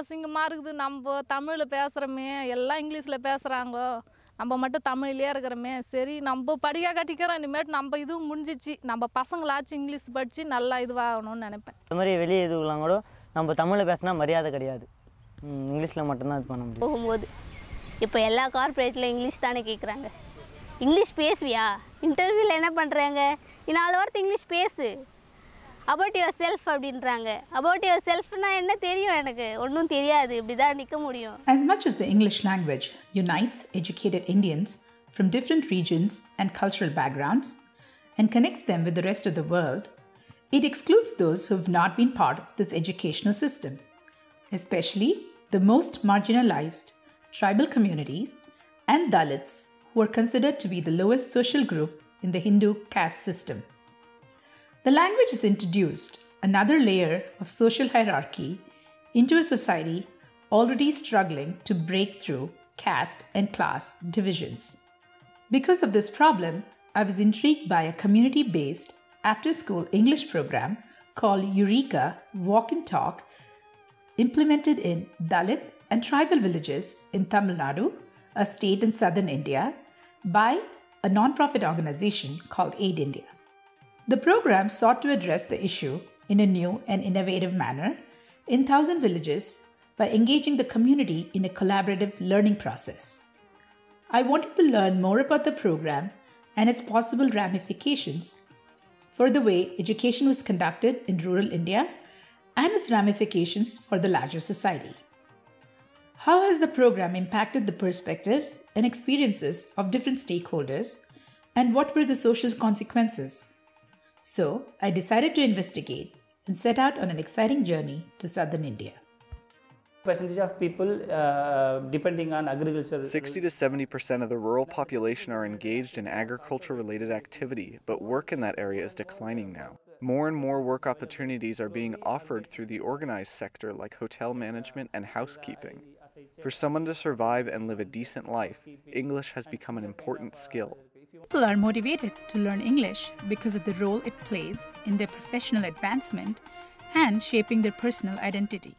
அசிங்கமாக இருக்குது. நம்ம தமிழில் பேசுகிறோமே, எல்லாம் இங்கிலீஷில் பேசுகிறாங்க, நம்ம மட்டும் தமிழ்லேயே இருக்கிறோமே. சரி நம்ம படிக்க கட்டிக்கிறோம், இனிமேட்டு நம்ம இதுவும் முடிஞ்சிச்சு, நம்ம பசங்களாச்சும் இங்கிலீஷ் படித்து நல்லா இதுவாகணும்னு நினைப்பேன். இந்த மாதிரி வெளியே இதுலாம் கூட நம்ம தமிழில் பேசினா மரியாதை கிடையாது, இங்கிலீஷில் மட்டும்தான் இது பண்ண முடியும். போகும்போது இப்போ எல்லா கார்பரேட்டில் இங்கிலீஷ் தானே கேட்குறாங்க. இங்கிலீஷ் பேசுவியா, இன்டர்வியூவில் என்ன பண்ணுறாங்க, 4 வார்த்தை இங்கிலீஷ் பேசு, about yourself அப்படின்றாங்க. about yourselfனா என்ன தெரியும், எனக்கு ஒன்றும் தெரியாது, இப்படி தான் நிற்க முடியும். As much as the English language unites educated Indians from different regions and cultural backgrounds and connects them with the rest of the world, it excludes those who have not been part of this educational system, especially the most marginalized tribal communities and Dalits, who are considered to be the lowest social group in the Hindu caste system. The language has introduced another layer of social hierarchy into a society already struggling to break through caste and class divisions. Because of this problem, I was intrigued by a community-based after-school English program called Eureka Walk and Talk, implemented in Dalit and tribal villages in Tamil Nadu, a state in southern India, by a non-profit organization called Aid India. The program sought to address the issue in a new and innovative manner in 1,000 villages by engaging the community in a collaborative learning process. I wanted to learn more about the program and its possible ramifications for the way education was conducted in rural India and its ramifications for the larger society. How has the program impacted the perspectives and experiences of different stakeholders, and what were the social consequences? So, I decided to investigate and set out on an exciting journey to southern India. Percentage of people depending on agriculture. 60 to 70% of the rural population are engaged in agriculture-related activity, but work in that area is declining now. More and more work opportunities are being offered through the organized sector like hotel management and housekeeping. For someone to survive and live a decent life, English has become an important skill. People are motivated to learn English because of the role it plays in their professional advancement and shaping their personal identity.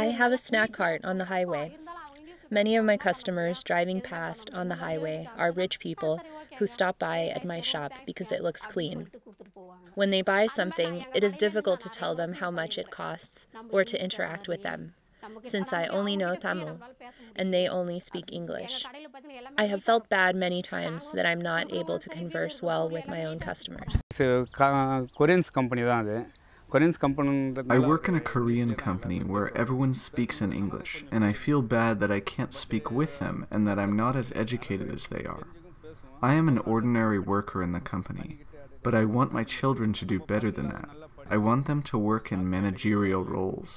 I have a snack cart on the highway. Many of my customers driving past on the highway are rich people who stop by at my shop because it looks clean. When they buy something, it is difficult to tell them how much it costs or to interact with them, since I only know Tamil and they only speak English. I have felt bad many times that I'm not able to converse well with my own customers. It's a Korean company. I work in a Korean company where everyone speaks in English, and I feel bad that I can't speak with them and that I'm not as educated as they are. I am an ordinary worker in the company, but I want my children to do better than that. I want them to work in managerial roles.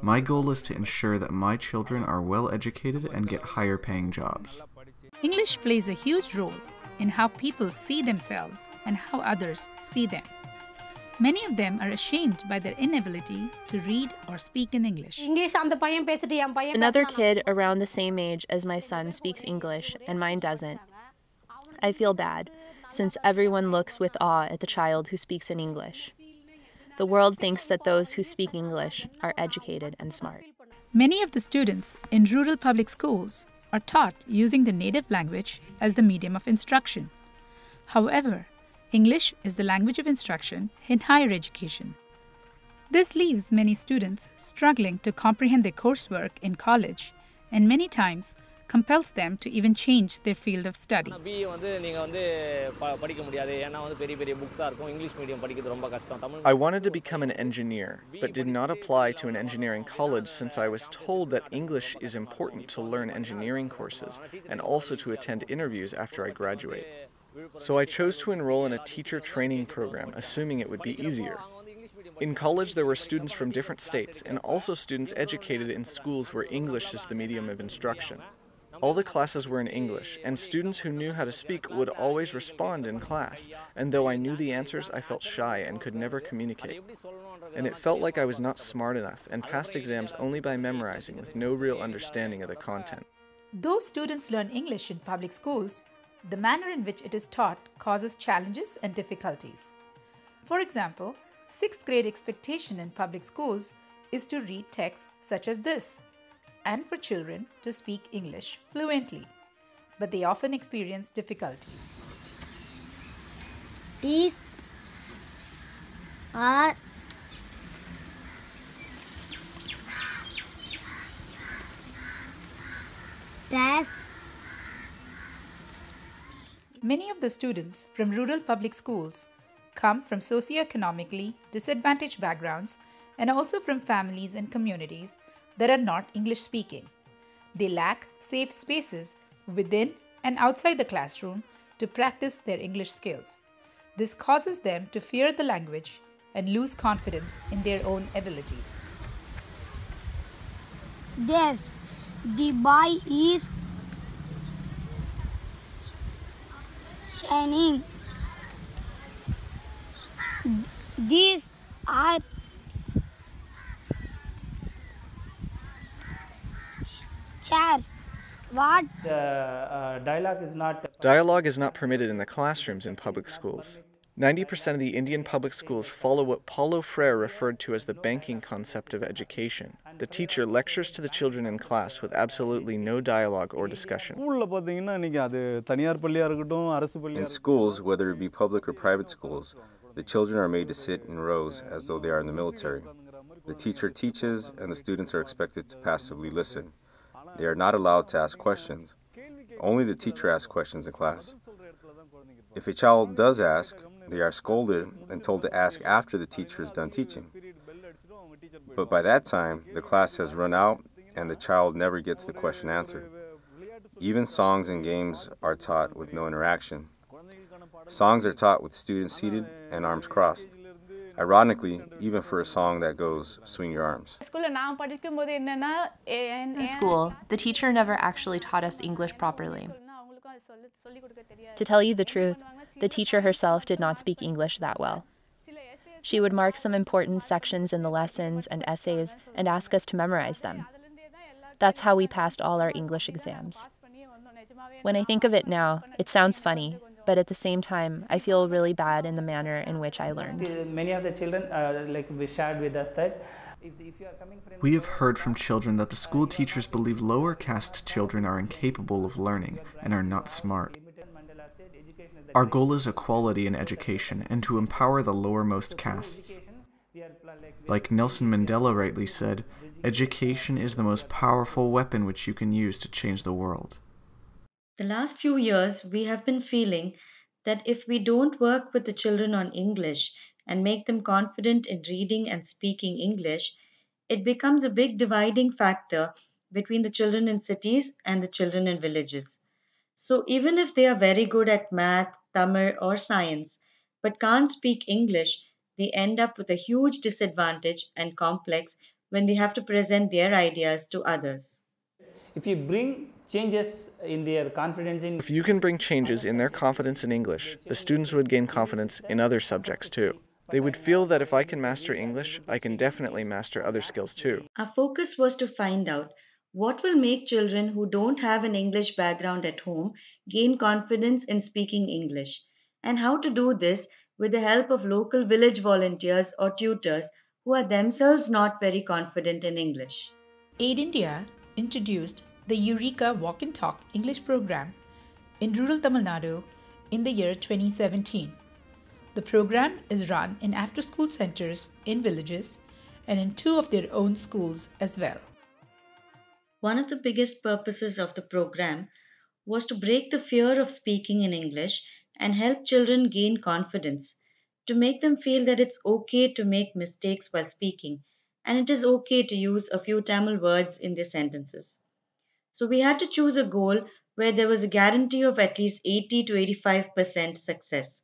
My goal is to ensure that my children are well educated and get higher paying jobs. English plays a huge role in how people see themselves and how others see them. Many of them are ashamed by their inability to read or speak in English. Another kid around the same age as my son speaks English and mine doesn't. I feel bad, since everyone looks with awe at the child who speaks in English. The world thinks that those who speak English are educated and smart. Many of the students in rural public schools are taught using the native language as the medium of instruction. However, English is the language of instruction in higher education. This leaves many students struggling to comprehend their coursework in college and many times compels them to even change their field of study. I wanted to become an engineer, but did not apply to an engineering college since I was told that English is important to learn engineering courses and also to attend interviews after I graduate. So I chose to enroll in a teacher training program, assuming it would be easier. In college, there were students from different states and also students educated in schools where English is the medium of instruction. All the classes were in English, and students who knew how to speak would always respond in class, and though I knew the answers, I felt shy and could never communicate. And it felt like I was not smart enough and passed exams only by memorizing with no real understanding of the content. Though students learn English in public schools, the manner in which it is taught causes challenges and difficulties. For example, 6th grade expectation in public schools is to read texts such as this, and for children to speak English fluently, but they often experience difficulties. These are tests. Many of the students from rural public schools come from socioeconomically disadvantaged backgrounds and also from families and communities that are not English speaking. They lack safe spaces within and outside the classroom to practice their English skills. This causes them to fear the language and lose confidence in their own abilities. Yes, the boy is shining. These are chairs. What? Dialogue is not permitted in the classrooms in public schools. 90% of the Indian public schools follow what Paulo Freire referred to as the banking concept of education. The teacher lectures to the children in class with absolutely no dialogue or discussion. In schools, whether it be public or private schools, the children are made to sit in rows as though they are in the military. The teacher teaches, and the students are expected to passively listen. They are not allowed to ask questions. Only the teacher asks questions in class. If a child does ask, they are scolded and told to ask after the teacher is done teaching. But by that time, the class has run out and the child never gets the question answered. Even songs and games are taught with no interaction. Songs are taught with students seated and arms crossed. Ironically, even for a song that goes, swing your arms. In school, the teacher never actually taught us English properly. To tell you the truth, the teacher herself did not speak English that well. She would mark some important sections in the lessons and essays and ask us to memorize them. That's how we passed all our English exams. When I think of it now, it sounds funny, but at the same time, I feel really bad in the manner in which I learned. Many of the children shared with us that we have heard from children that the school teachers believe lower caste children are incapable of learning and are not smart. Our goal is equality in education and to empower the lowermost castes. Like Nelson Mandela rightly said, education is the most powerful weapon which you can use to change the world. The last few years, we have been feeling that if we don't work with the children on English and make them confident in reading and speaking English, it becomes a big dividing factor between the children in cities and the children in villages. So even if they are very good at math, Tamil, or science, but can't speak English, they end up with a huge disadvantage and complex when they have to present their ideas to others. If you bring changes in their confidence in... If you can bring changes in their confidence in English, the students would gain confidence in other subjects too. They would feel that if I can master English, I can definitely master other skills too. Our focus was to find out what will make children who don't have an English background at home gain confidence in speaking English, and how to do this with the help of local village volunteers or tutors who are themselves not very confident in English. Aid India introduced the Eureka Walk and Talk English program in rural Tamil Nadu in the year 2017. The program is run in after-school centers in villages and in 2 of their own schools as well. One of the biggest purposes of the program was to break the fear of speaking in English and help children gain confidence, to make them feel that it's okay to make mistakes while speaking and it is okay to use a few Tamil words in their sentences. So we had to choose a goal where there was a guarantee of at least 80 to 85% success.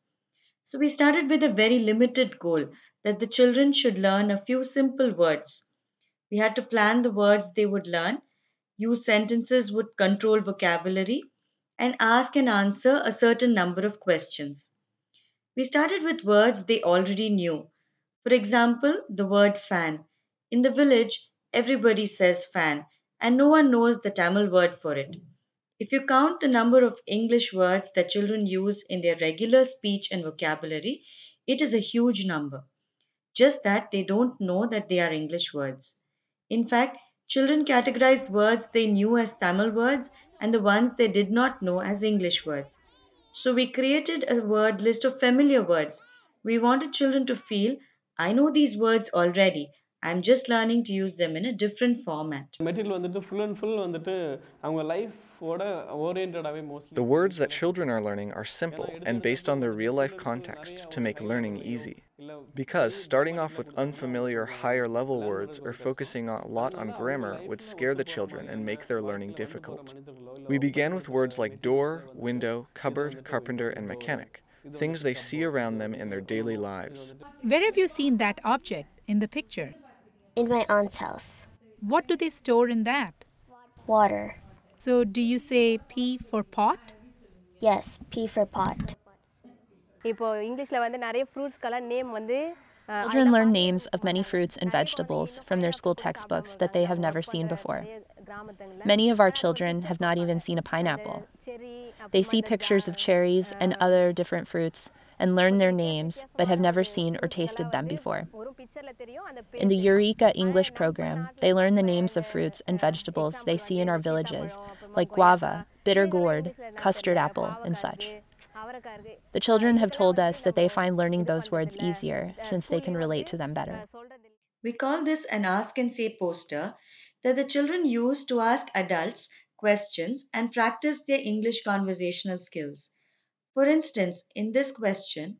So we started with a very limited goal that the children should learn a few simple words. We had to plan the words they would learn use sentences with controlled vocabulary, and ask and answer a certain number of questions. We started with words they already knew. For example, the word fan. In the village, everybody says fan, and no one knows the Tamil word for it. If you count the number of English words that children use in their regular speech and vocabulary, it is a huge number. Just that they don't know that they are English words. In fact, children categorized words they knew as Tamil words and the ones they did not know as English words. So we created a word list of familiar words. We wanted children to feel, I know these words already. I'm just learning to use them in a different format. The words that children are learning are simple and based on their real-life context to make learning easy. Because starting off with unfamiliar higher-level words or focusing a lot on grammar would scare the children and make their learning difficult. We began with words like door, window, cupboard, carpenter, and mechanic, things they see around them in their daily lives. Where have you seen that object in the picture? In my aunt's house. What do they store in that? Water. So do you say P for pot? Yes, P for pot. Children learn names of many fruits and vegetables from their school textbooks that they have never seen before. Many of our children have not even seen a pineapple. They see pictures of cherries and other different fruits and learn their names, but have never seen or tasted them before. In the Eureka English program, they learn the names of fruits and vegetables they see in our villages, like guava, bitter gourd, custard apple, and such. The children have told us that they find learning those words easier since they can relate to them better. We call this an ask and say poster that the children use to ask adults questions and practice their English conversational skills. For instance, in this question,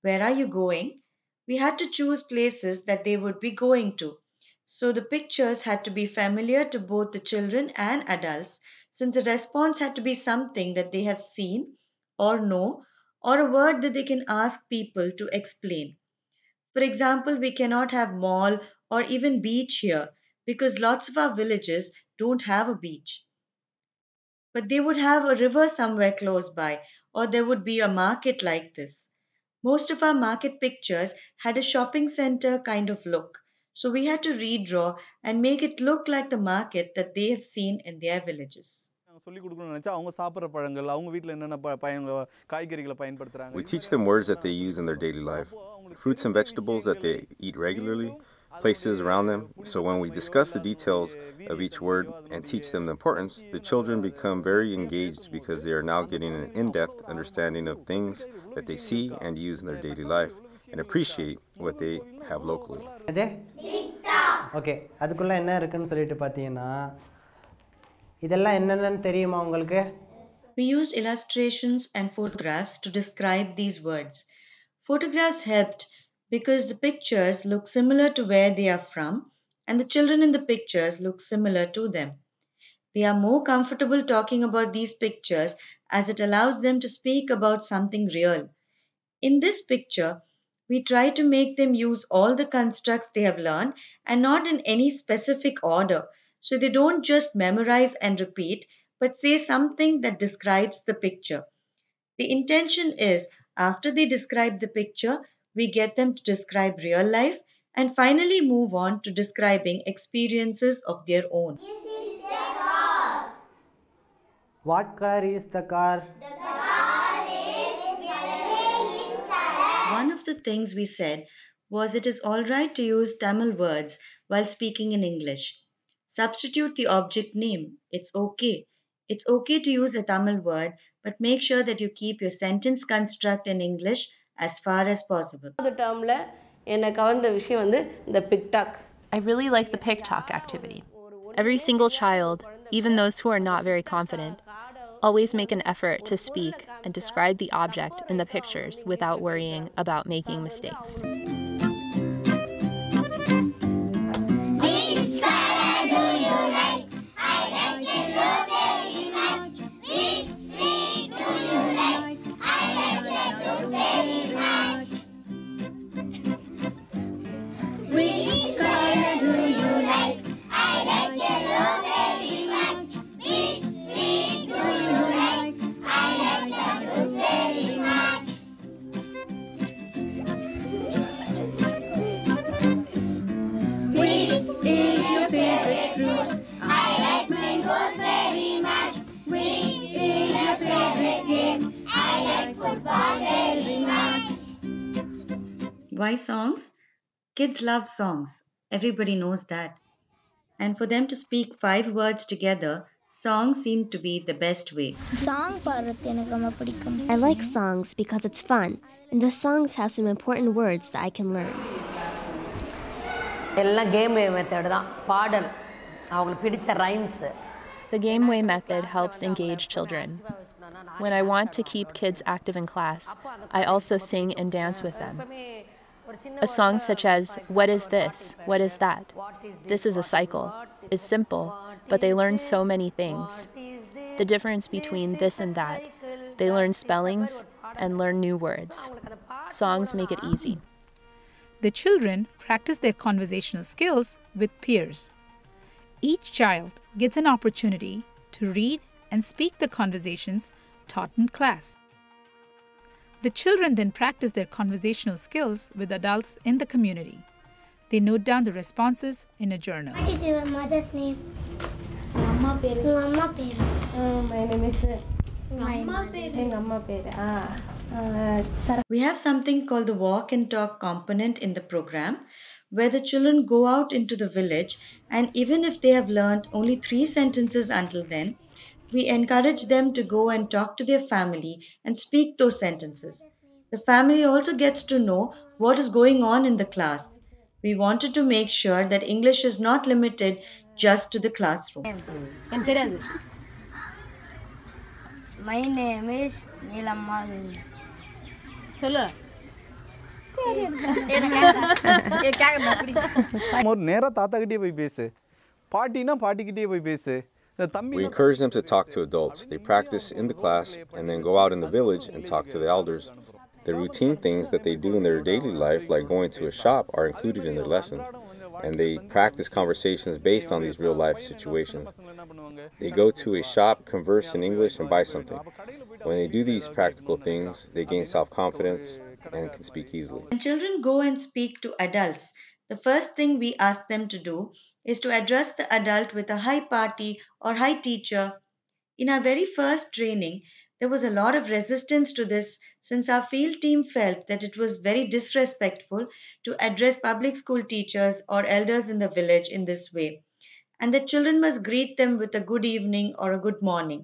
where are you going? We had to choose places that they would be going to. So the pictures had to be familiar to both the children and adults, since the response had to be something that they have seen or know, or a word that they can ask people to explain. For example, we cannot have mall or even beach here because lots of our villages don't have a beach. But they would have a river somewhere close by, or there would be a market like this. Most of our market pictures had a shopping center kind of look, so we had to redraw and make it look like the market that they have seen in their villages. We teach them words that they use in their daily life, fruits and vegetables that they eat regularly, places around them, so when we discuss the details of each word and teach them the importance, the children become very engaged because they are now getting an in-depth understanding of things that they see and use in their daily life and appreciate what they have locally. Okay, அதுக்குள்ள என்ன இருக்குன்னு சொல்லிட்டு பாத்தீங்கன்னா இதெல்லாம் என்னன்னு தெரியுமா உங்களுக்கு? We used illustrations and photographs to describe these words. Photographs helped because the pictures look similar to where they are from and the children in the pictures look similar to them. They are more comfortable talking about these pictures as it allows them to speak about something real. In this picture, we try to make them use all the constructs they have learned and not in any specific order, so they don't just memorize and repeat, but say something that describes the picture. The intention is, after they describe the picture, we get them to describe real life and finally move on to describing experiences of their own. This is the car. What color is the car? The car is green color. One of the things we said was it is alright to use Tamil words while speaking in English. Substitute the object name. It's okay. It's okay to use a Tamil word, but make sure that you keep your sentence construct in English as far as possible. I really like the pick talk activity. Every single child, even those who are not very confident, always make an effort to speak and describe the object in the pictures without worrying about making mistakes. Which color do you like? I like yellow very much. Why songs? Kids love songs. Everybody knows that. And for them to speak 5 words together, songs seem to be the best way. I like songs because it's fun, and the songs have some important words that I can learn. எல்லாம் game method தான் பாடல் அவங்களுக்கு பிடிச்ச rhymes The Gameway method helps engage children. When I want to keep kids active in class, I also sing and dance with them. A song such as, "What is this? What is that? This is a cycle," is simple, but they learn so many things. The difference between this and that, they learn spellings and learn new words. Songs make it easy. The children practice their conversational skills with peers. Each child gets an opportunity to read and speak the conversations taught in class. The children then practice their conversational skills with adults in the community. They note down the responses in a journal. What is your mother's name? Mama peru. Mama peru. My name is We have something called the walk and talk component in the program, where the children go out into the village, and even if they have learned only 3 sentences until then, we encourage them to go and talk to their family and speak those sentences. The family also gets to know what is going on in the class. We wanted to make sure that English is not limited just to the classroom. My name is Nilamma. நேரா தாத்தா கிட்டே போய் பேசு பாட்டினா பாட்டிக்கிட்டே போய் பேசு We encourage them to talk to adults. They practice in the class and then go out in the village and talk to the elders. The routine things that they do in their daily life, like going to a shop, are included in their lessons. And they practice conversations based on these real life situations. They go to a shop, converse in English, and buy something. When they do these practical things, they gain self-confidence and can speak easily. When children go and speak to adults, the first thing we ask them to do is to address the adult with a hi party or hi teacher. In our very first training, there was a lot of resistance to this since our field team felt that it was very disrespectful to address public school teachers or elders in the village in this way, and that children must greet them with a good evening or a good morning.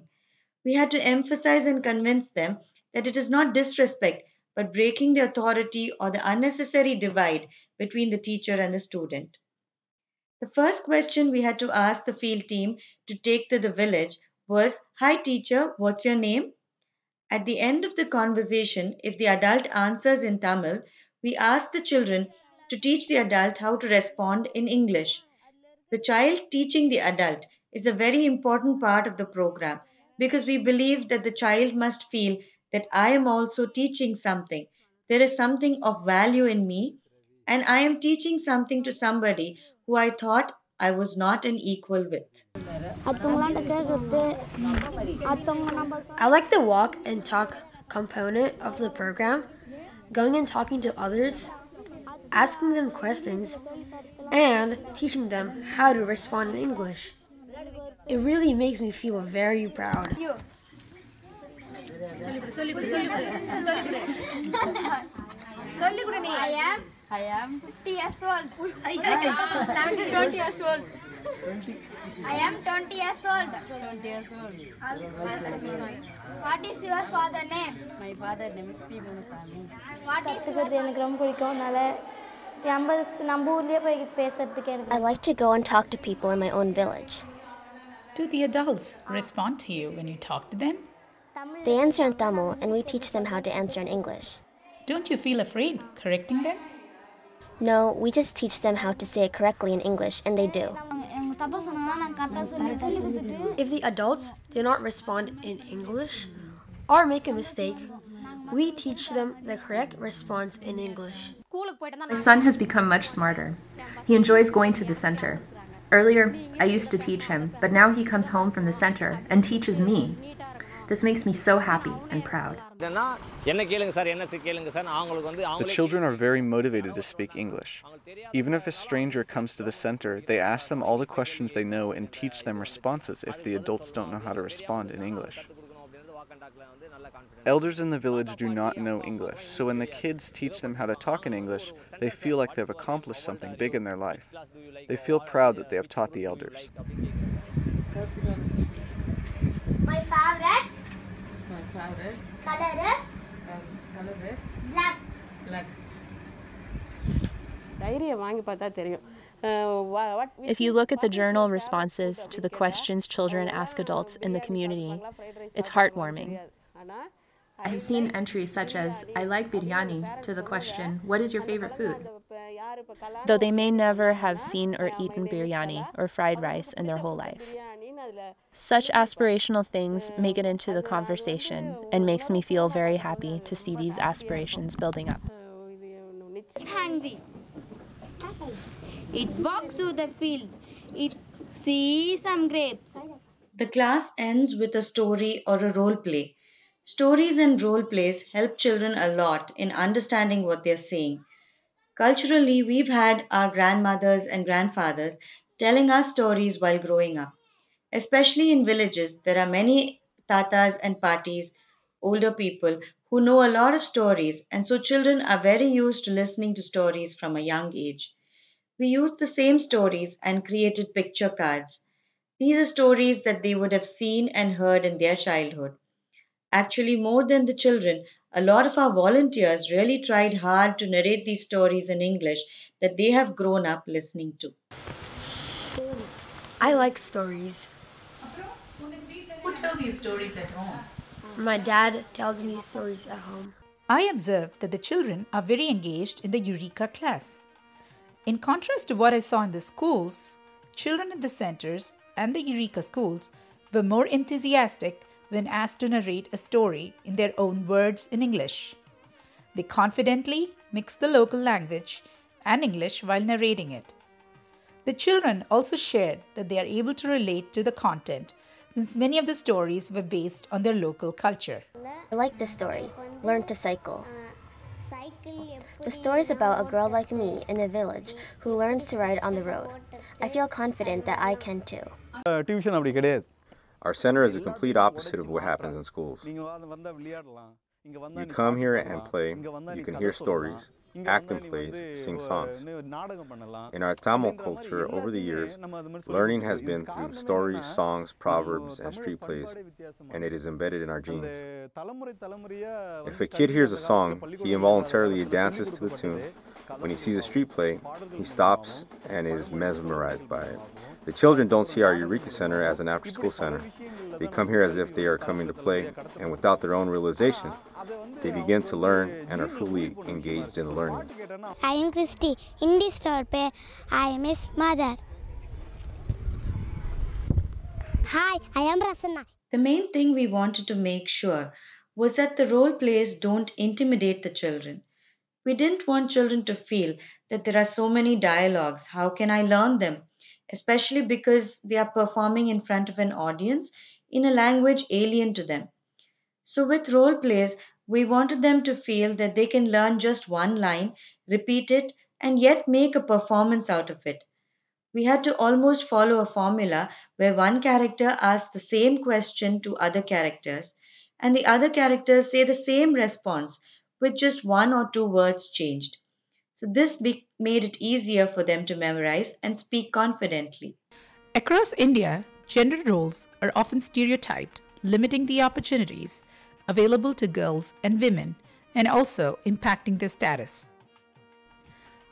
We had to emphasize and convince them that it is not disrespect but breaking the authority or the unnecessary divide between the teacher and the student. The first question we had to ask the field team to take to the village was, "Hi teacher, what's your name?" At the end of the conversation, if the adult answers in Tamil, we ask the children to teach the adult how to respond in English. The child teaching the adult is a very important part of the program because we believe that the child must feel that I am also teaching something. There is something of value in me, and I am teaching something to somebody who I thought I was not an equal with. I like the walk and talk component of the program, going and talking to others, asking them questions, and teaching them how to respond in English. It really makes me feel very proud. I am 50 years old. I am 20 years old. I am 20 years old. 20 years old. What is your father name? My father name is P. Munasamy. What is your I like to go and talk to people in my own village. Do the adults respond to you when you talk to them? They answer in Tamil and we teach them how to answer in English. Don't you feel afraid correcting them? No, we just teach them how to say it correctly in English, and they do. If the adults do not respond in English or make a mistake, we teach them the correct response in English. My son has become much smarter. He enjoys going to the center. Earlier, I used to teach him, but now he comes home from the center and teaches me. This makes me so happy and proud. The children are very motivated to speak English. Even if a stranger comes to the center, they ask them all the questions they know and teach them responses if the adults don't know how to respond in English. Elders in the village do not know English, so when the kids teach them how to talk in English, they feel like they've accomplished something big in their life. They feel proud that they have taught the elders. My favorite color is black. If you look at the journal responses to the questions children ask adults in the community, it's heartwarming. I've seen entries such as, "I like biryani," to the question, "What is your favorite food?" Though they may never have seen or eaten biryani or fried rice in their whole life. Such aspirational things make it into the conversation and makes me feel very happy to see these aspirations building up. It's hungry. It walks through the field. It sees some grapes. The class ends with a story or a role play. Stories and role plays help children a lot in understanding what they're saying. Culturally, we've had our grandmothers and grandfathers telling us stories while growing up. Especially in villages, there are many tatas and patis, older people, who know a lot of stories, and so children are very used to listening to stories from a young age. We used the same stories and created picture cards. These are stories that they would have seen and heard in their childhood. Actually, more than the children, a lot of our volunteers really tried hard to narrate these stories in English that they have grown up listening to. I like stories. Who tells you stories at home? My dad tells me stories at home. I observed that the children are very engaged in the Eureka class. In contrast to what I saw in the schools, children in the centers and the Eureka schools were more enthusiastic when asked to narrate a story in their own words in English. They confidently mix the local language and English while narrating it. The children also shared that they are able to relate to the content since many of the stories were based on their local culture. I like this story, Learn to Cycle. The story is about a girl like me in a village who learns to ride on the road. I feel confident that I can too. Tuition அப்படி கிடையாது. Our center is the complete opposite of what happens in schools. You come here and play, you can hear stories, act in plays, sing songs. In our Tamil culture over the years, learning has been through stories, songs, proverbs, and street plays, and it is embedded in our genes. If a kid hears a song, he involuntarily dances to the tune. When he sees a street play, he stops and is mesmerized by it. The children don't see our Eureka Center as an after-school center. They come here as if they are coming to play, and without their own realization, they begin to learn and are fully engaged in learning. I am Christy. In this role play, I am his mother. Hi, I am Rasanna. The main thing we wanted to make sure was that the role plays don't intimidate the children. We didn't want children to feel that there are so many dialogues. How can I learn them? Especially because they are performing in front of an audience in a language alien to them. So, with role plays, we wanted them to feel that they can learn just one line, repeat it, and yet make a performance out of it. We had to almost follow a formula where one character asks the same question to other characters, and the other characters say the same response with just one or two words changed. So, this made it easier for them to memorize and speak confidently. Across India, gender roles are often stereotyped, limiting the opportunities available to girls and women and also impacting their status.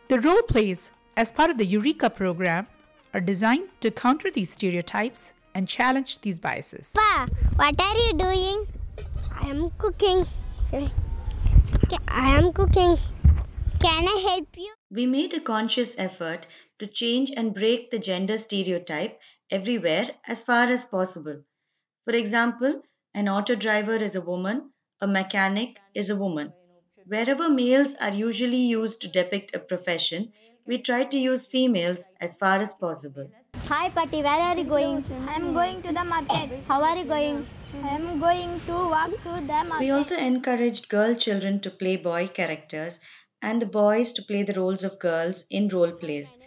The role plays as part of the Eureka program are designed to counter these stereotypes and challenge these biases. Pa, what are you doing? I am cooking. I am cooking. Can I help you? We made a conscious effort to change and break the gender stereotype everywhere as far as possible. For example, an auto driver is a woman, a mechanic is a woman. Wherever males are usually used to depict a profession, we try to use females as far as possible. Hi Patty, where are you going? I am going to the market. How are you going? I am going to walk to the market. We also encouraged girl children to play boy characters and the boys to play the roles of girls in role plays.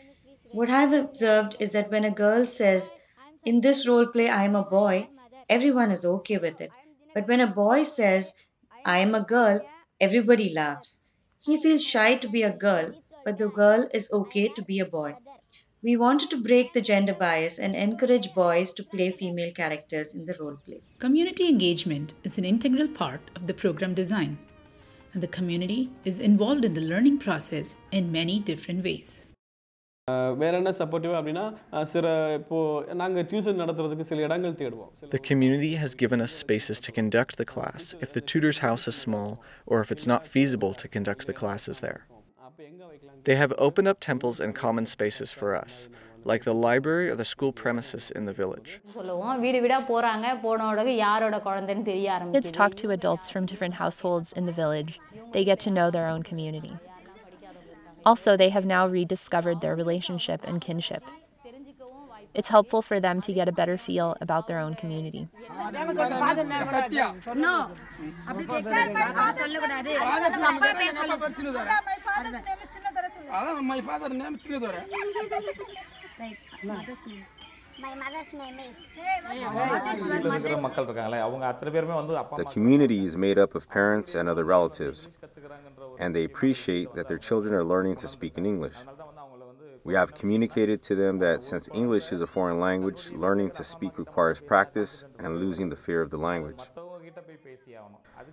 What I've observed is that when a girl says, "In this role play, I am a boy," everyone is okay with it. But when a boy says, I am a girl, everybody laughs. He feels shy to be a girl, but the girl is okay to be a boy. We wanted to break the gender bias and encourage boys to play female characters in the role plays. Community engagement is an integral part of the program design, and the community is involved in the learning process in many different ways. வேற என்ன supportive அப்படின்னா சில இப்போ நாங்கள் tuition நடத்துறதுக்கு சில இடங்கள் தேடுவோம். The community has given us spaces to conduct the class if the tutor's house is small or if it's not feasible to conduct the classes there. They have opened up temples and common spaces for us, like the library or the school premises in the village. Kids talk to adults from different households in the village. They get to know their own community. Also, they have now rediscovered their relationship and kinship. It's helpful for them to get a better feel about their own community. My mother's name is. The community is made up of parents and other relatives, and they appreciate that their children are learning to speak in English. We have communicated to them that since English is a foreign language, learning to speak requires practice and losing the fear of the language.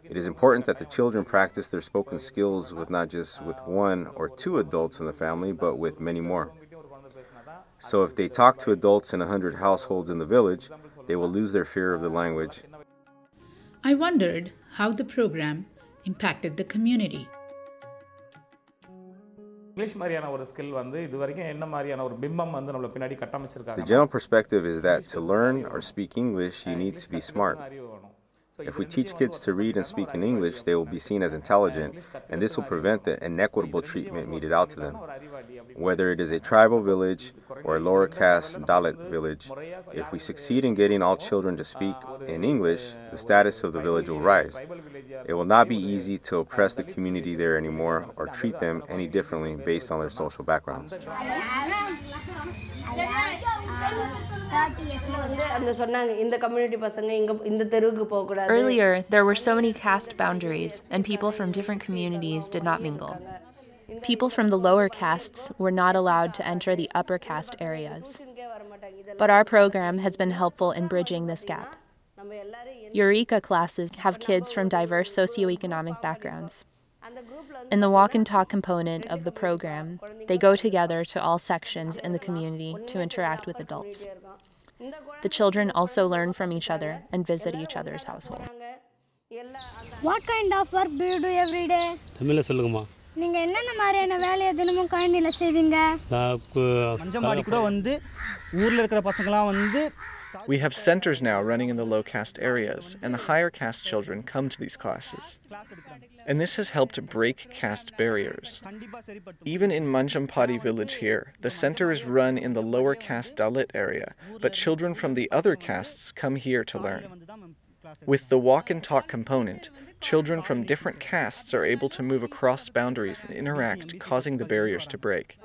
It is important that the children practice their spoken skills with not just with one or two adults in the family, but with many more. So if they talk to adults in 100 households in the village, they will lose their fear of the language. I wondered how the program impacted the community. The general perspective is that to learn or speak English, you need to be smart. If we teach kids to read and speak in English, they will be seen as intelligent, and this will prevent the inequitable treatment meted out to them. Whether it is a tribal village or a lower caste Dalit village, if we succeed in getting all children to speak in English, the status of the village will rise. It will not be easy to oppress the community there anymore or treat them any differently based on their social backgrounds. Earlier, there were so many caste boundaries, and people from different communities did not mingle. People from the lower castes were not allowed to enter the upper caste areas. But our program has been helpful in bridging this gap. Eureka classes have kids from diverse socioeconomic backgrounds. In the walk and talk component of the program, they go together to all sections in the community to interact with adults. The children also learn from each other and visit each other's household. What kind of work do you do every day? தமிழ்ல சொல்லுங்கம்மா. நீங்க என்னென்ன மாதிரியான வேலையை தினமும் கணினில செய்வீங்க? மஞ்சமாடி கூட வந்து ஊர்ல இருக்கிற பசங்கலாம் வந்து We have centers now running in the low caste areas, and the higher caste children come to these classes. And this has helped to break caste barriers. Even in Manjampadi village here, the center is run in the lower caste Dalit area, but children from the other castes come here to learn. With the walk and talk component, children from different castes are able to move across boundaries and interact, causing the barriers to break.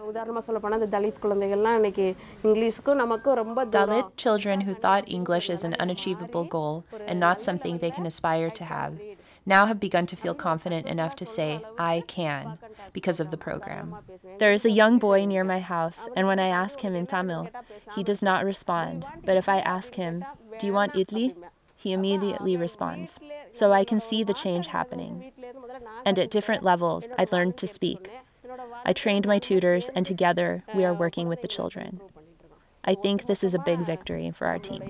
Dalit children who thought English is an unachievable goal and not something they can aspire to have now have begun to feel confident enough to say, I can, because of the program. There is a young boy near my house, and when I ask him in Tamil, he does not respond. But if I ask him, do you want idli? He immediately responds. So I can see the change happening. And at different levels, I learned to speak. I trained my tutors, and together we are working with the children. I think this is a big victory for our team.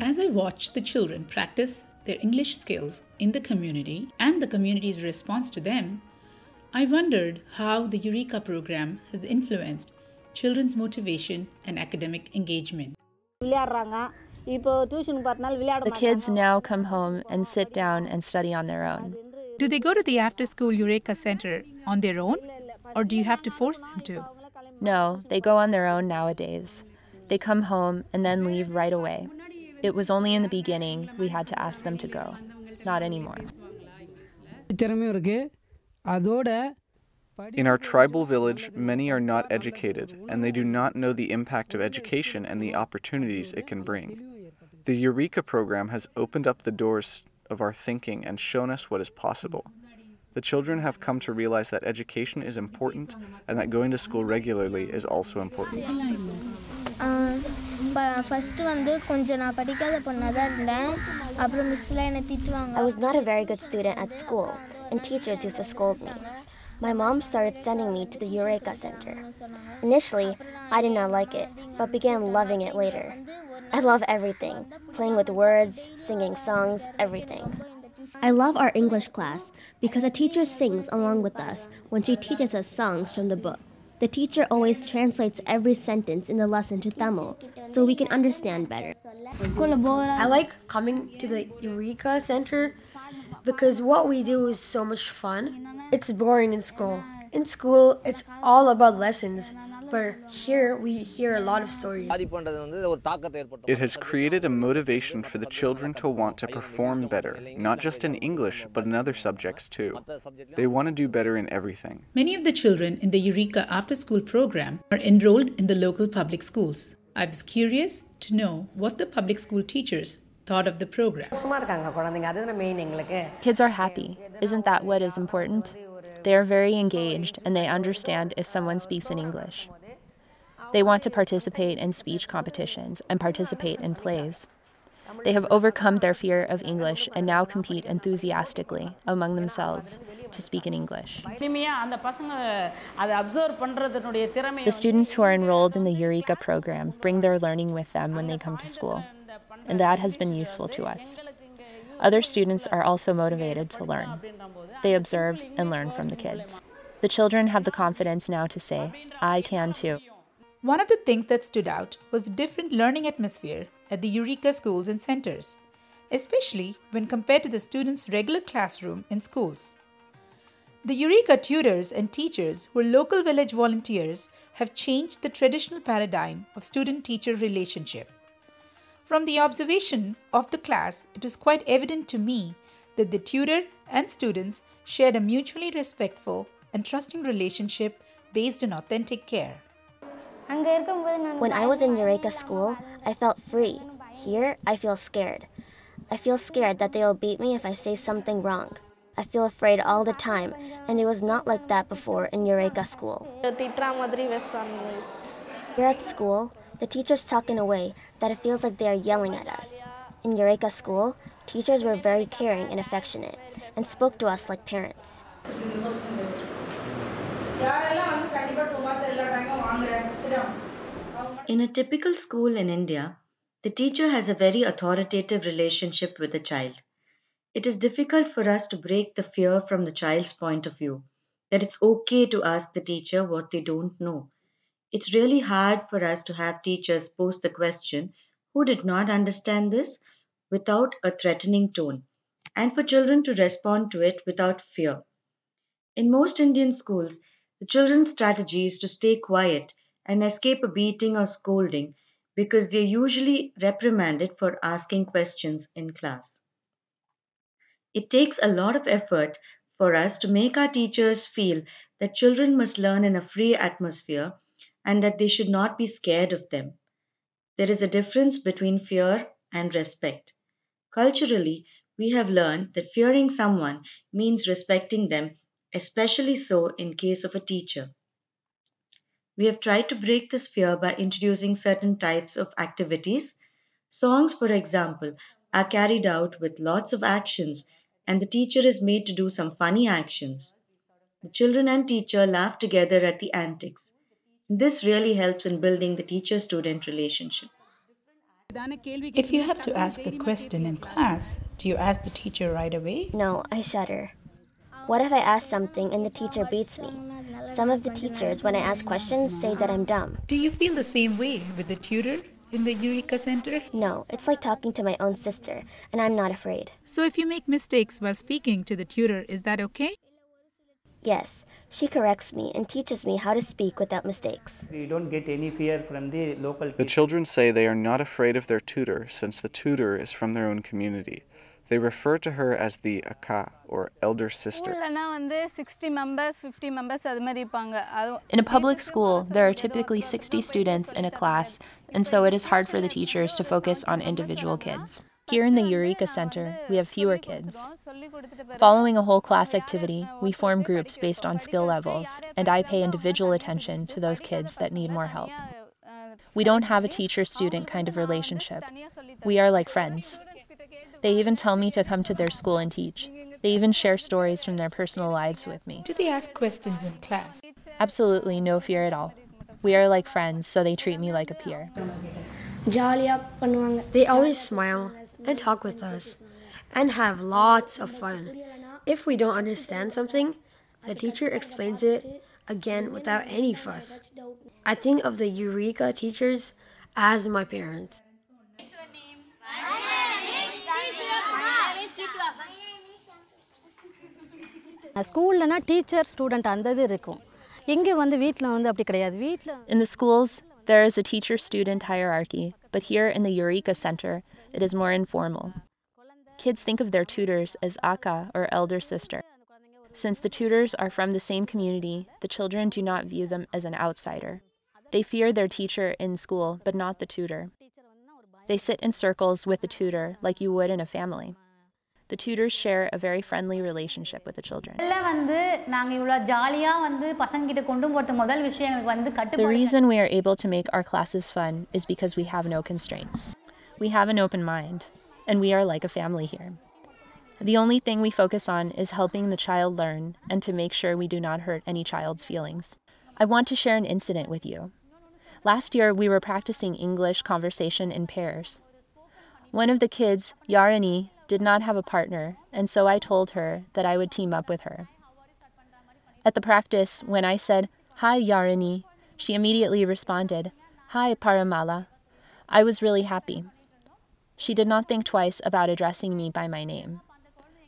As I watched the children practice their English skills in the community and the community's response to them, I wondered how the Eureka program has influenced children's motivation and academic engagement. The kids now come home and sit down and study on their own. Do they go to the after-school Eureka Center on their own, or do you have to force them to? No, they go on their own nowadays. They come home and then leave right away. It was only in the beginning we had to ask them to go. Not anymore. திறமையும் இருக்குது அதோட In our tribal village, many are not educated, and they do not know the impact of education and the opportunities it can bring. The Eureka program has opened up the doors of our thinking and shown us what is possible. The children have come to realize that education is important and that going to school regularly is also important. I was not a very good student at school, and teachers used to scold me. My mom started sending me to the Eureka Center. Initially, I did not like it, but began loving it later. I love everything, playing with words, singing songs, everything. I love our English class because a teacher sings along with us when she teaches us songs from the book. The teacher always translates every sentence in the lesson to Tamil so we can understand better. I like coming to the Eureka Center because what we do is so much fun. It's boring in school. In school, it's all about lessons, but here we hear a lot of stories. It has created a motivation for the children to want to perform better, not just in English, but in other subjects too. They want to do better in everything. Many of the children in the Eureka after-school program are enrolled in the local public schools. I was curious to know what the public school teachers thought of the program. Kids are happy. Isn't that what is important? They are very engaged and they understand if someone speaks in English. They want to participate in speech competitions and participate in plays. They have overcome their fear of English and now compete enthusiastically among themselves to speak in English. The students who are enrolled in the Eureka program bring their learning with them when they come to school, and that has been useful to us. Other students are also motivated to learn. They observe and learn from the kids. The children have the confidence now to say, "I can too." One of the things that stood out was the different learning atmosphere at the Eureka schools and centers, especially when compared to the students' regular classroom in schools. The Eureka tutors and teachers who are local village volunteers have changed the traditional paradigm of student-teacher relationship. From the observation of the class, it was quite evident to me that the tutor and students shared a mutually respectful and trusting relationship based on authentic care. When I was in Eureka school, I felt free. Here, I feel scared. I feel scared that they'll beat me if I say something wrong. I feel afraid all the time, and it was not like that before in Eureka school. Here at school, the teachers talk in a way that it feels like they are yelling at us. In Eureka school, teachers were very caring and affectionate, and spoke to us like parents. In a typical school in India, the teacher has a very authoritative relationship with the child. It is difficult for us to break the fear from the child's point of view, that it's okay to ask the teacher what they don't know. It's really hard for us to have teachers pose the question, "Who did not understand this?" without a threatening tone, and for children to respond to it without fear. In most Indian schools, the children's strategy is to stay quiet and escape a beating or scolding because they are usually reprimanded for asking questions in class. It takes a lot of effort for us to make our teachers feel that children must learn in a free atmosphere and that they should not be scared of them. There is a difference between fear and respect. Culturally, we have learned that fearing someone means respecting them, especially so in case of a teacher. We have tried to break this fear by introducing certain types of activities. Songs, for example, are carried out with lots of actions, and the teacher is made to do some funny actions. The children and teacher laugh together at the antics. This really helps in building the teacher-student relationship. If you have to ask a question in class, do you ask the teacher right away? No, I shudder. What if I ask something and the teacher beats me? Some of the teachers, when I ask questions, say that I'm dumb. Do you feel the same way with the tutor in the Eureka Center? No, it's like talking to my own sister, and I'm not afraid. So if you make mistakes while speaking to the tutor, is that okay? Yes, she corrects me and teaches me how to speak without mistakes. We don't get any fear from the local The children say they are not afraid of their tutor since the tutor is from their own community. They refer to her as the akka, or elder sister. In a public school, there are typically 60 students in a class, and so it is hard for the teachers to focus on individual kids. Here in the Eureka Center, we have fewer kids. Following a whole class activity, we form groups based on skill levels, and I pay individual attention to those kids that need more help. We don't have a teacher-student kind of relationship. We are like friends. They even tell me to come to their school and teach. They even share stories from their personal lives with me. Do they ask questions in class? Absolutely no fear at all. We are like friends, so they treat me like a peer. They always smile and talk with us and have lots of fun. If we don't understand something, the teacher explains it again without any fuss. I think of the Eureka teachers as my parents. ஸ்கூல்லனா teacher student அந்த இது இருக்கும். இங்கே வந்து வீட்டில் வந்து அப்படி கிடையாது. வீட்டில் In the schools, there is a teacher-student hierarchy, but here in the Eureka Center, it is more informal. Kids think of their tutors as akka, or elder sister. Since the tutors are from the same community, the children do not view them as an outsider. They fear their teacher in school, but not the tutor. They sit in circles with the tutor like you would in a family. The tutors share a very friendly relationship with the children. The reason we are able to make our classes fun is because we have no constraints. We have an open mind, and we are like a family here. The only thing we focus on is helping the child learn and to make sure we do not hurt any child's feelings. I want to share an incident with you. Last year, we were practicing English conversation in pairs. One of the kids, Yarani, did not have a partner, and so I told her that I would team up with her. At the practice, when I said, "Hi, Yarani," she immediately responded, "Hi, Paramala." I was really happy. She did not think twice about addressing me by my name.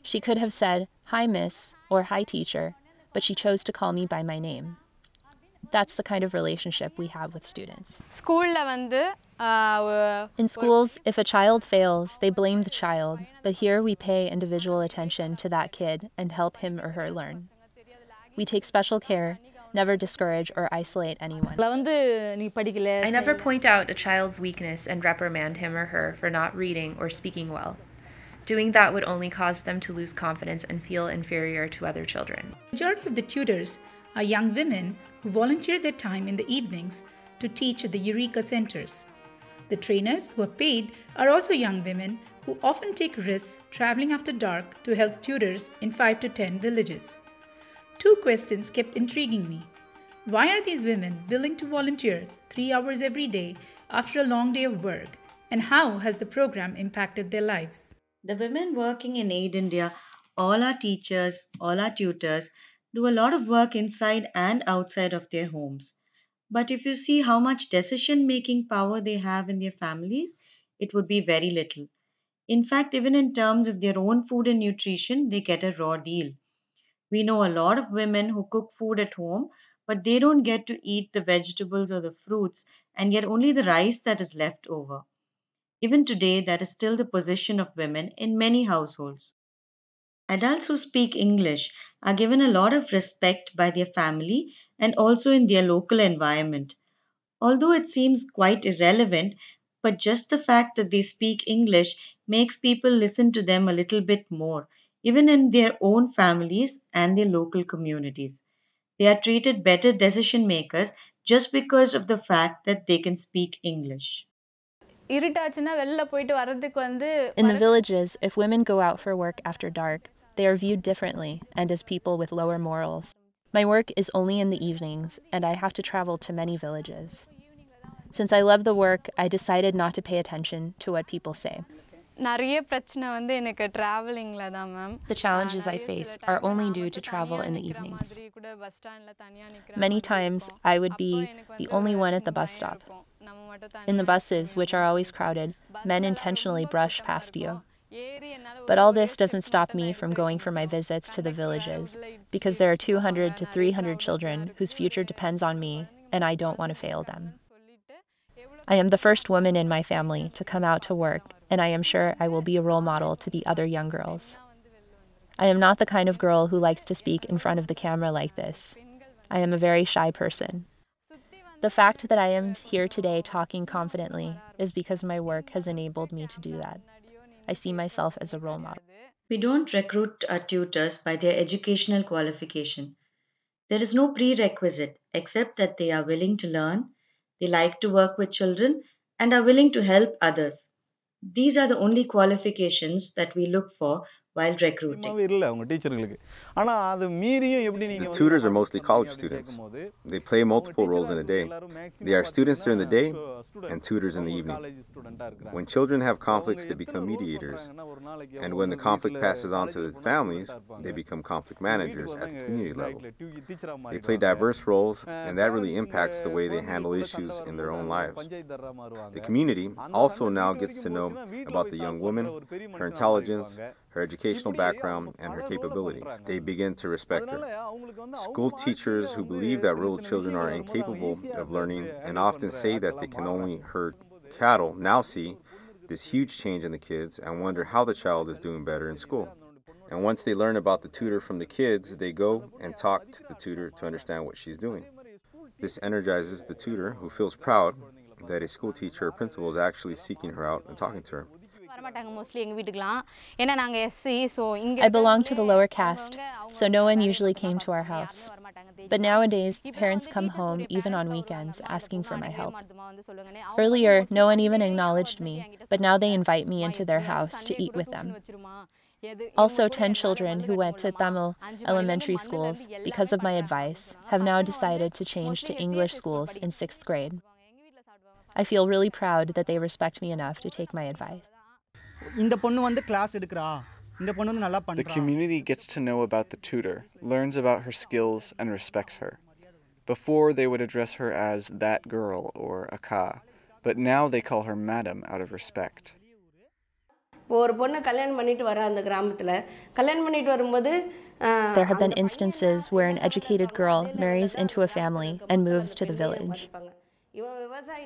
She could have said, "Hi, miss," or "Hi, teacher," but she chose to call me by my name. That's the kind of relationship we have with students. In schools, if a child fails, they blame the child, but here we pay individual attention to that kid and help him or her learn. We take special care, never discourage or isolate anyone. I never point out a child's weakness and reprimand him or her for not reading or speaking well. Doing that would only cause them to lose confidence and feel inferior to other children. The majority of the tutors are young women who volunteer their time in the evenings to teach at the Eureka centers. The trainers who are paid are also young women who often take risks traveling after dark to help tutors in 5 to 10 villages. 2 questions kept intriguing me. Why are these women willing to volunteer 3 hours every day after a long day of work? And how has the program impacted their lives? The women working in Aid India, all our teachers, all our tutors, do a lot of work inside and outside of their homes. But if you see how much decision-making power they have in their families, it would be very little. In fact, even in terms of their own food and nutrition, they get a raw deal. We know a lot of women who cook food at home, but they don't get to eat the vegetables or the fruits and get only the rice that is left over. Even today, that is still the position of women in many households. Adults who speak English are given a lot of respect by their family and also in their local environment. Although it seems quite irrelevant, but just the fact that they speak English makes people listen to them a little bit more, even in their own families and their local communities. They are treated better decision makers just because of the fact that they can speak English. In the villages, if women go out for work after dark, they are viewed differently and as people with lower morals. My work is only in the evenings, and I have to travel to many villages. Since I love the work, I decided not to pay attention to what people say. The challenges I face are only due to travel in the evenings. Many times, I would be the only one at the bus stop. In the buses, which are always crowded, men intentionally brush past you. But all this doesn't stop me from going for my visits to the villages, because there are 200 to 300 children whose future depends on me, and I don't want to fail them. I am the first woman in my family to come out to work, and I am sure I will be a role model to the other young girls. I am not the kind of girl who likes to speak in front of the camera like this. I am a very shy person. The fact that I am here today talking confidently is because my work has enabled me to do that. I see myself as a role model. We don't recruit our tutors by their educational qualification. There is no prerequisite except that they are willing to learn, they like to work with children, and are willing to help others. These are the only qualifications that we look for while recruiting. The tutors are mostly college students. They play multiple roles in a day. They are students during the day and tutors in the evening. When children have conflicts, they become mediators. And when the conflict passes on to the families, they become conflict managers at the community level. They play diverse roles, and that really impacts the way they handle issues in their own lives. The community also now gets to know about the young woman, her intelligence, her educational background, and her capabilities. They begin to respect her. School teachers who believe that rural children are incapable of learning and often say that they can only herd cattle now see this huge change in the kids and wonder how the child is doing better in school. And once they learn about the tutor from the kids, they go and talk to the tutor to understand what she's doing. This energizes the tutor, who feels proud that a school teacher or principal is actually seeking her out and talking to her. I belong to the lower caste, so no one usually came to our house. But nowadays, parents come home even on weekends asking for my help. Earlier, no one even acknowledged me, but now they invite me into their house to eat with them. Also, 10 children who went to Tamil elementary schools because of my advice have now decided to change to English schools in 6th grade. I feel really proud that they respect me enough to take my advice. The community gets to know about the tutor, learns about her skills, and respects her. Before, they would address her as that girl or Akka, but now they call her madam out of respect. There have been instances where an educated girl marries into a family and moves to the village.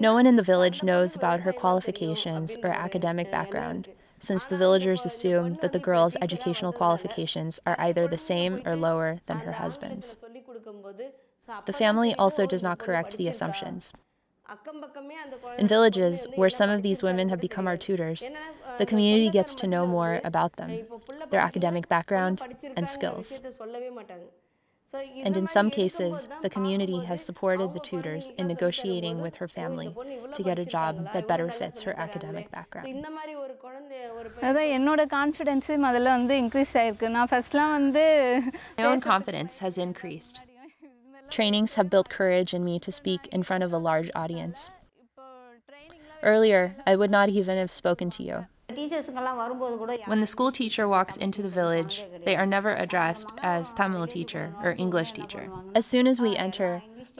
No one in the village knows about her qualifications or academic background, since the villagers assume that the girl's educational qualifications are either the same or lower than her husband's. The family also does not correct the assumptions. In villages where some of these women have become our tutors, the community gets to know more about them, their academic background, and skills. And in some cases, the community has supported the tutors in negotiating with her family to get a job that better fits her academic background. என்னோட கான்ஃபிடென்ஸே முதல்ல increase ஆயிருக்கு நான் ஃபர்ஸ்ட்லாம் My own confidence has increased. Trainings have built courage in me to speak in front of a large audience. Earlier, I would not even have spoken to you. When the school teacher walks into the village, they are never addressed as Tamil teacher or English teacher. As soon as we enter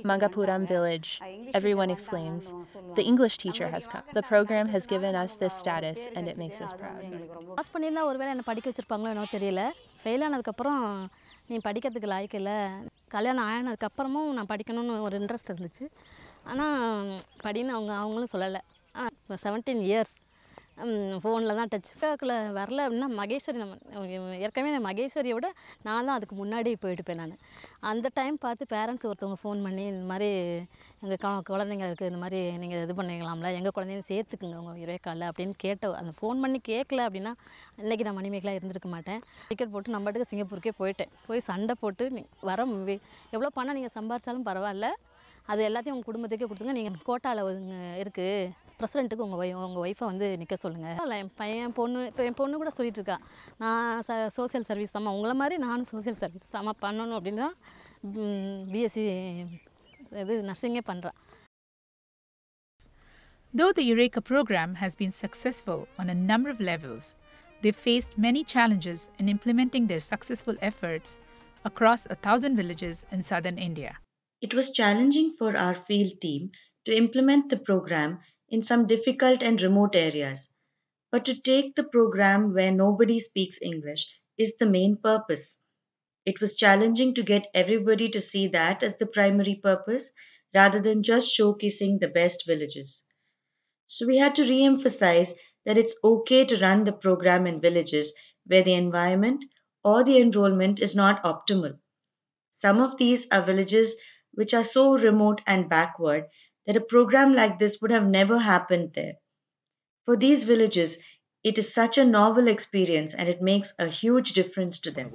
Mangapuram village, everyone exclaims, "The English teacher has come." The program has given us this status and it makes us proud. Pass பண்ணியிருந்தா ஒருவேளை என்னை படிக்க வச்சுருப்பாங்களோ என்னவோ தெரியல. Fail ஆனதுக்கப்புறம் நீ படிக்கிறதுக்கு லாய்க்கு இல்லை, கல்யாணம் ஆனதுக்கப்புறமும் நான் படிக்கணும்னு ஒரு இன்ட்ரெஸ்ட் இருந்துச்சு. ஆனால் படின்னு அவங்களும் சொல்லலை. 17 இயர்ஸ் ஃபோனில் தான் டச் பேக்கில் வரல அப்படின்னா மகேஸ்வரி ஏற்கனவே மகேஸ்வரியை விட நான் தான் அதுக்கு முன்னாடி போயிட்டுப்பேன். நான் அந்த டைம் பார்த்து பேரண்ட்ஸ் ஒருத்தவங்க ஃபோன் பண்ணி இந்த மாதிரி எங்கள் குழந்தைங்க இருக்குது, இந்த மாதிரி நீங்கள் இது பண்ணிக்கலாம்ல, எங்கள் குழந்தைங்க சேர்த்துக்குங்க உங்கள் யுரேக்காவில் அப்படின்னு அந்த ஃபோன் பண்ணி கேட்கல அப்படின்னா இன்றைக்கி நான் மணிமேகலாக இருந்திருக்க மாட்டேன். டிக்கெட் போட்டு நம்ம பாட்டுக்கு சிங்கப்பூருக்கே போயிட்டேன். போய் சண்டை போட்டு எவ்வளோ பணம் நீங்கள் சம்பாரிச்சாலும் பரவாயில்ல, அது எல்லாத்தையும் உங்கள் குடும்பத்துக்கே கொடுத்துங்க, நீங்கள் கோட்டாவில் இருக்குது, ப்ரெசிடெண்ட்டுக்கு உங்கள் ஒய்ஃபை நிற்க சொல்லுங்கள். என் பையன் பொண்ணு இப்போ என் பொண்ணு கூட சொல்லிட்டு இருக்கா, நான் சோசியல் சர்வீஸ் தாம்மா, உங்களை மாதிரி நானும் சோசியல் சர்வீஸ் தாம்மா பண்ணணும் அப்படின்னு தான் பிஎஸ்சி நர்சிங்கே பண்ணுறான். Though the Eureka program has been successful on a number of levels, they've faced many challenges in implementing their successful efforts across 1,000 villages in southern India. It was challenging for our field team to implement the program in some difficult and remote areas. But to take the program where nobody speaks English is the main purpose. It was challenging to get everybody to see that as the primary purpose rather than just showcasing the best villages. So we had to re emphasize that it's okay to run the program in villages where the environment or the enrollment is not optimal. Some of these are villages which are so remote and backward that a program like this would have never happened there. For these villages, it is such a novel experience and it makes a huge difference to them.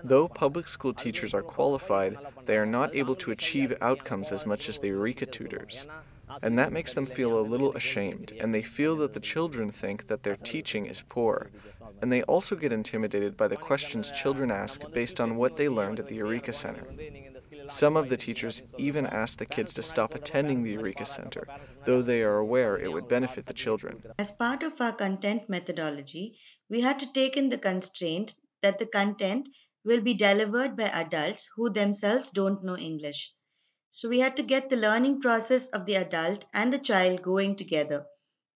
Though public school teachers are qualified, they are not able to achieve outcomes as much as the Eureka tutors. And that makes them feel a little ashamed, and they feel that the children think that their teaching is poor. And they also get intimidated by the questions children ask based on what they learned at the Eureka Center. Some of the teachers even ask the kids to stop attending the Eureka Center, though they are aware it would benefit the children. As part of our content methodology, we had to take in the constraint that the content will be delivered by adults who themselves don't know English. So we had to get the learning process of the adult and the child going together.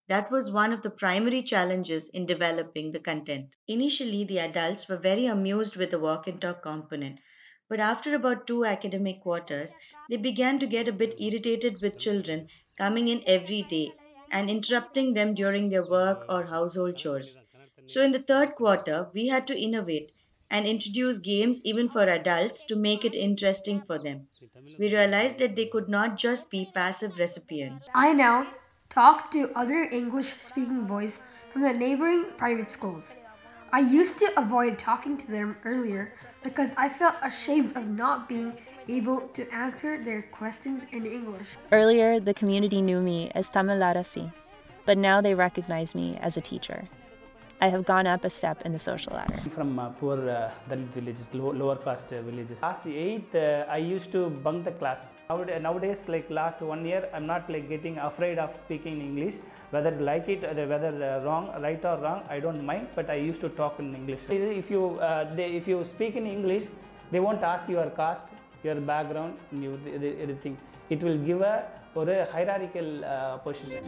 That was one of the primary challenges in developing the content. Initially, the adults were very amused with the walk and talk component, but after about 2 academic quarters, they began to get a bit irritated with children coming in every day and interrupting them during their work or household chores. So, in the third quarter, we had to innovate and introduce games even for adults to make it interesting for them. We realized that they could not just be passive recipients. I now talk to other English-speaking boys from the neighboring private schools. I used to avoid talking to them earlier because I felt ashamed of not being able to answer their questions in English. Earlier, the community knew me as Tamil Arasi, but now they recognize me as a teacher. I have gone up a step in the social ladder. From poor Dalit villages, lower caste villages. Class 8, I used to bunk the class. Nowadays, like last 1 year, I'm not like getting afraid of speaking English. Whether you like it, whether wrong, right or wrong, I don't mind. But I used to talk in English. If you speak in English, they won't ask your caste, your background, anything. It will give a hierarchical position.